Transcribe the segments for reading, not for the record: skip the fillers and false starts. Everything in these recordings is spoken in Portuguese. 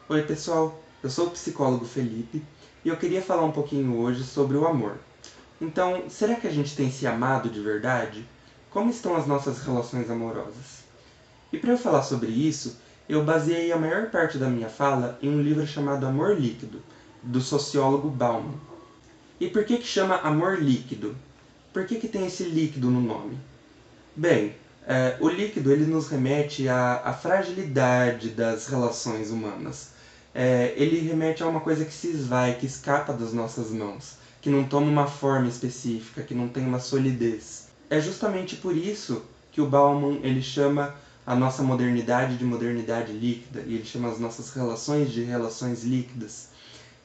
Oi pessoal, eu sou o psicólogo Felipe e eu queria falar um pouquinho hoje sobre o amor. Então, será que a gente tem se amado de verdade? Como estão as nossas relações amorosas? E para eu falar sobre isso, eu baseei a maior parte da minha fala em um livro chamado Amor Líquido, do sociólogo Bauman. E por que chama Amor Líquido? Por que tem esse líquido no nome? Bem, o líquido ele nos remete à fragilidade das relações humanas. Ele remete a uma coisa que se esvai, que escapa das nossas mãos, que não toma uma forma específica, que não tem uma solidez. É justamente por isso que o Bauman ele chama a nossa modernidade de modernidade líquida, e ele chama as nossas relações de relações líquidas,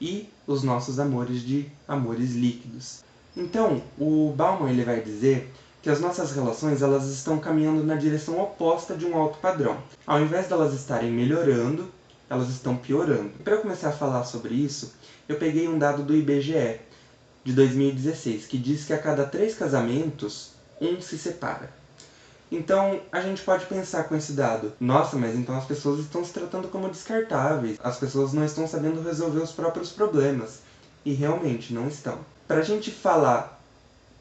e os nossos amores de amores líquidos. Então, o Bauman ele vai dizer que as nossas relações elas estão caminhando na direção oposta de um alto padrão. Ao invés de elas estarem melhorando, elas estão piorando. Para eu começar a falar sobre isso, eu peguei um dado do IBGE de 2016, que diz que a cada 3 casamentos, um se separa. Então, a gente pode pensar com esse dado, nossa, mas então as pessoas estão se tratando como descartáveis, as pessoas não estão sabendo resolver os próprios problemas. E realmente não estão. Para a gente falar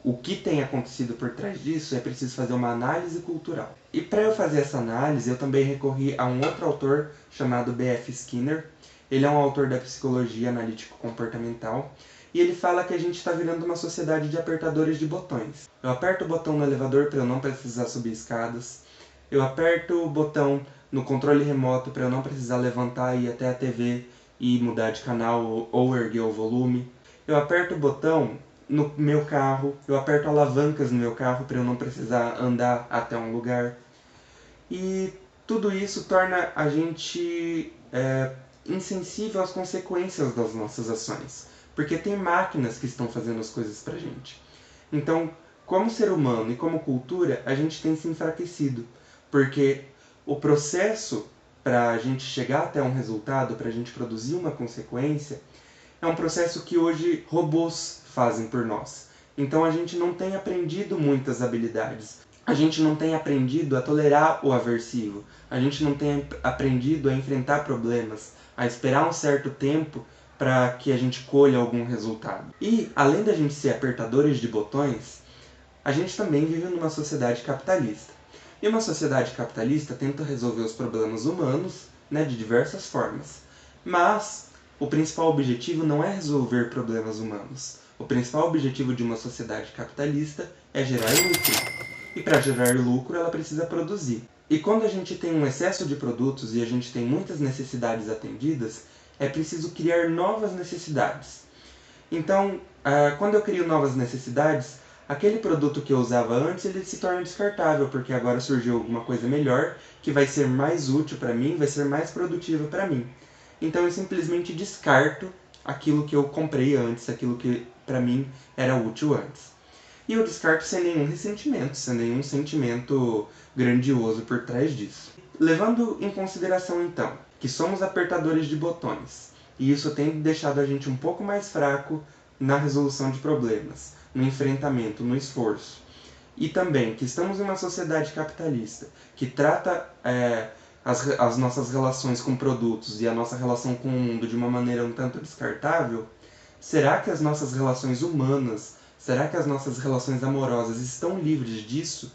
o que tem acontecido por trás disso, é preciso fazer uma análise cultural. E para eu fazer essa análise, eu também recorri a um outro autor chamado B.F. Skinner. Ele é um autor da psicologia analítico-comportamental, e ele fala que a gente está virando uma sociedade de apertadores de botões. Eu aperto o botão no elevador para eu não precisar subir escadas. Eu aperto o botão no controle remoto para eu não precisar levantar e ir até a TV e mudar de canal ou erguer o volume. Eu aperto o botão no meu carro, eu aperto alavancas no meu carro para eu não precisar andar até um lugar. E tudo isso torna a gente insensível às consequências das nossas ações, porque tem máquinas que estão fazendo as coisas pra gente. Então, como ser humano e como cultura, a gente tem se enfraquecido, porque o processo para a gente chegar até um resultado, para a gente produzir uma consequência, é um processo que hoje robôs fazem por nós. Então a gente não tem aprendido muitas habilidades. A gente não tem aprendido a tolerar o aversivo. A gente não tem aprendido a enfrentar problemas, a esperar um certo tempo para que a gente colha algum resultado. E, além da gente ser apertadores de botões, a gente também vive numa sociedade capitalista. E uma sociedade capitalista tenta resolver os problemas humanos, né, de diversas formas. Mas o principal objetivo não é resolver problemas humanos. O principal objetivo de uma sociedade capitalista é gerar lucro. E para gerar lucro, ela precisa produzir. E quando a gente tem um excesso de produtos e a gente tem muitas necessidades atendidas, é preciso criar novas necessidades. Então, quando eu crio novas necessidades, aquele produto que eu usava antes, ele se torna descartável, porque agora surgiu alguma coisa melhor, que vai ser mais útil para mim, vai ser mais produtiva para mim. Então eu simplesmente descarto aquilo que eu comprei antes, aquilo que para mim era útil antes. E eu descarto sem nenhum ressentimento, sem nenhum sentimento grandioso por trás disso. Levando em consideração então que somos apertadores de botões, e isso tem deixado a gente um pouco mais fraco na resolução de problemas, no enfrentamento, no esforço. E também que estamos em uma sociedade capitalista que trata as nossas relações com produtos e a nossa relação com o mundo de uma maneira um tanto descartável, será que as nossas relações humanas, será que as nossas relações amorosas estão livres disso?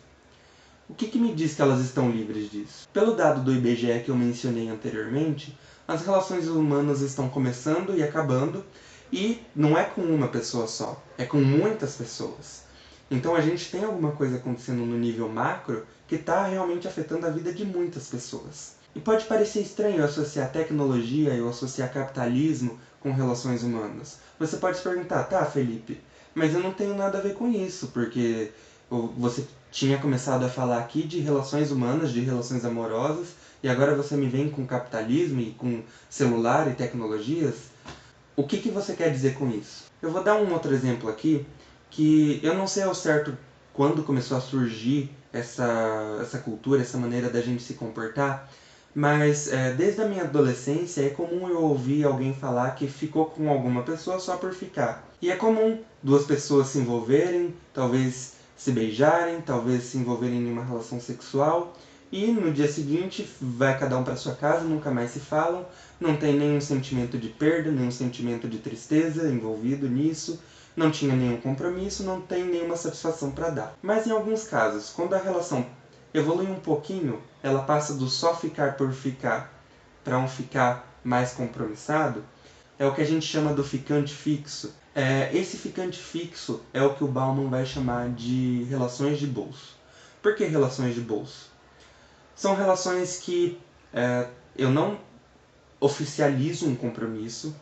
O que me diz que elas estão livres disso? Pelo dado do IBGE que eu mencionei anteriormente, as relações humanas estão começando e acabando, e não é com uma pessoa só, é com muitas pessoas. Então a gente tem alguma coisa acontecendo no nível macro que está realmente afetando a vida de muitas pessoas. E pode parecer estranho eu associar tecnologia e eu associar capitalismo com relações humanas. Você pode se perguntar, tá, Felipe, mas eu não tenho nada a ver com isso, porque você tinha começado a falar aqui de relações humanas, de relações amorosas, e agora você me vem com capitalismo e com celular e tecnologias? O que você quer dizer com isso? Eu vou dar um outro exemplo aqui, que eu não sei ao certo quando começou a surgir essa cultura, essa maneira da gente se comportar, mas desde a minha adolescência é comum eu ouvir alguém falar que ficou com alguma pessoa só por ficar. E é comum duas pessoas se envolverem, talvez se beijarem, talvez se envolverem em uma relação sexual, e no dia seguinte vai cada um para sua casa, nunca mais se falam, não tem nenhum sentimento de perda, nenhum sentimento de tristeza envolvido nisso, não tinha nenhum compromisso, não tem nenhuma satisfação para dar. Mas em alguns casos, quando a relação evolui um pouquinho, ela passa do só ficar por ficar para um ficar mais compromissado, é o que a gente chama do ficante fixo. Esse ficante fixo é o que o Bauman vai chamar de relações de bolso. Por que relações de bolso? São relações que eu não oficializo um compromisso,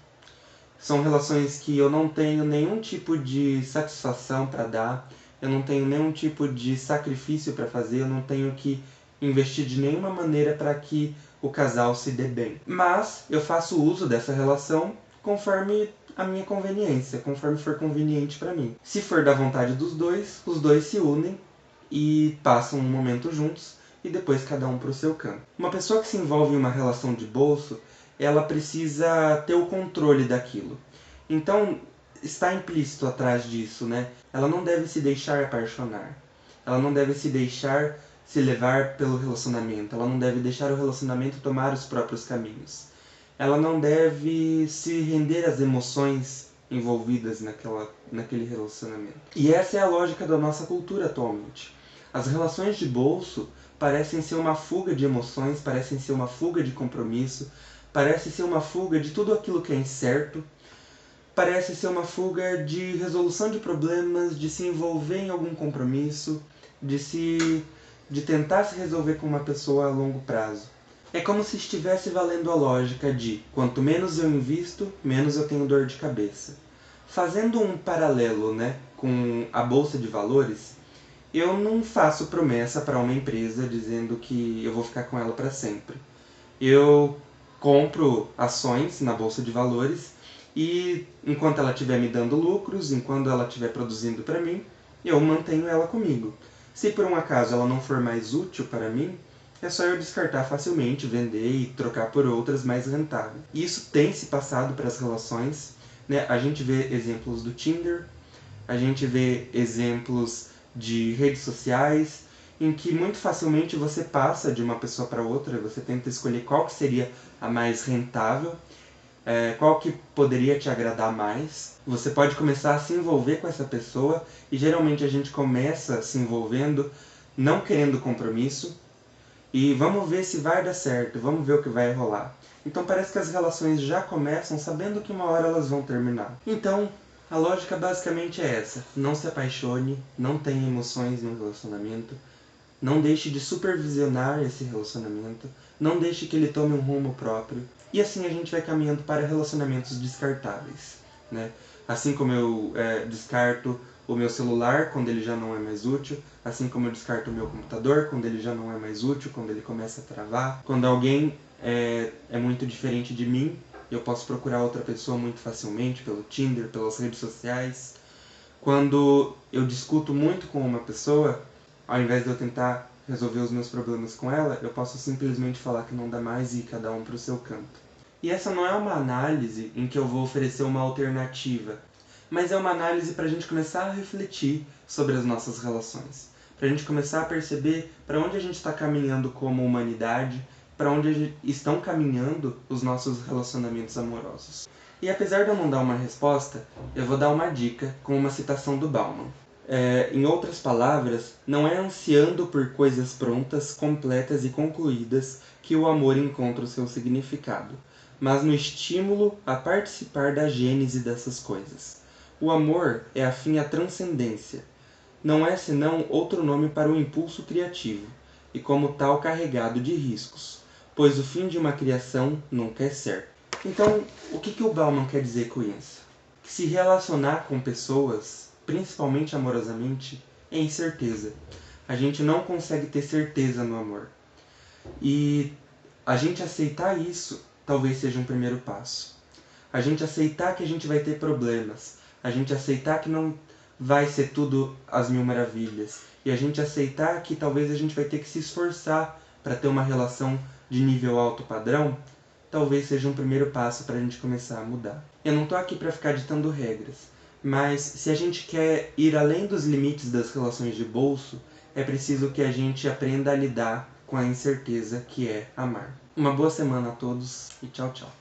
são relações que eu não tenho nenhum tipo de satisfação para dar, eu não tenho nenhum tipo de sacrifício para fazer, eu não tenho que investir de nenhuma maneira para que o casal se dê bem. Mas eu faço uso dessa relação conforme a minha conveniência, conforme for conveniente para mim. Se for da vontade dos dois, os dois se unem e passam um momento juntos e depois cada um para o seu canto. Uma pessoa que se envolve em uma relação de bolso, ela precisa ter o controle daquilo. Então, está implícito atrás disso, né? Ela não deve se deixar apaixonar. Ela não deve se deixar se levar pelo relacionamento. Ela não deve deixar o relacionamento tomar os próprios caminhos. Ela não deve se render às emoções envolvidas naquele relacionamento. E essa é a lógica da nossa cultura atualmente. As relações de bolso parecem ser uma fuga de emoções, parecem ser uma fuga de compromisso, parece ser uma fuga de tudo aquilo que é incerto, parece ser uma fuga de resolução de problemas, de se envolver em algum compromisso, de tentar se resolver com uma pessoa a longo prazo. É como se estivesse valendo a lógica de quanto menos eu invisto, menos eu tenho dor de cabeça. Fazendo um paralelo, né, com a bolsa de valores, eu não faço promessa para uma empresa dizendo que eu vou ficar com ela para sempre. Eu compro ações na bolsa de valores e enquanto ela estiver me dando lucros, enquanto ela estiver produzindo para mim, eu mantenho ela comigo. Se por um acaso ela não for mais útil para mim, é só eu descartar facilmente, vender e trocar por outras mais rentáveis. Isso tem se passado para as relações, né? A gente vê exemplos do Tinder, a gente vê exemplos de redes sociais, em que muito facilmente você passa de uma pessoa para outra, você tenta escolher qual que seria a mais rentável, qual que poderia te agradar mais. Você pode começar a se envolver com essa pessoa e geralmente a gente começa se envolvendo não querendo compromisso e vamos ver se vai dar certo, vamos ver o que vai rolar. Então parece que as relações já começam sabendo que uma hora elas vão terminar. Então a lógica basicamente é essa: não se apaixone, não tenha emoções no relacionamento, não deixe de supervisionar esse relacionamento, não deixe que ele tome um rumo próprio. E assim a gente vai caminhando para relacionamentos descartáveis, né? Assim como eu descarto o meu celular quando ele já não é mais útil, assim como eu descarto o meu computador quando ele já não é mais útil, quando ele começa a travar. Quando alguém é muito diferente de mim, eu posso procurar outra pessoa muito facilmente pelo Tinder, pelas redes sociais. Quando eu discuto muito com uma pessoa, ao invés de eu tentar resolver os meus problemas com ela, eu posso simplesmente falar que não dá mais e ir cada um para o seu canto. E essa não é uma análise em que eu vou oferecer uma alternativa, mas é uma análise para a gente começar a refletir sobre as nossas relações, para a gente começar a perceber para onde a gente está caminhando como humanidade, para onde estão caminhando os nossos relacionamentos amorosos. E apesar de eu não dar uma resposta, eu vou dar uma dica com uma citação do Bauman. Em outras palavras, não é ansiando por coisas prontas, completas e concluídas que o amor encontra o seu significado, mas no estímulo a participar da gênese dessas coisas. O amor é afim à transcendência. Não é senão outro nome para o impulso criativo, e como tal carregado de riscos, pois o fim de uma criação nunca é certo. Então, o que o Bauman quer dizer com isso? Que se relacionar com pessoas, principalmente amorosamente, é incerteza. A gente não consegue ter certeza no amor. E a gente aceitar isso talvez seja um primeiro passo. A gente aceitar que a gente vai ter problemas. A gente aceitar que não vai ser tudo às mil maravilhas. E a gente aceitar que talvez a gente vai ter que se esforçar para ter uma relação de nível alto padrão, talvez seja um primeiro passo para a gente começar a mudar. Eu não estou aqui para ficar ditando regras, mas se a gente quer ir além dos limites das relações de bolso, é preciso que a gente aprenda a lidar com a incerteza que é amar. Uma boa semana a todos e tchau, tchau.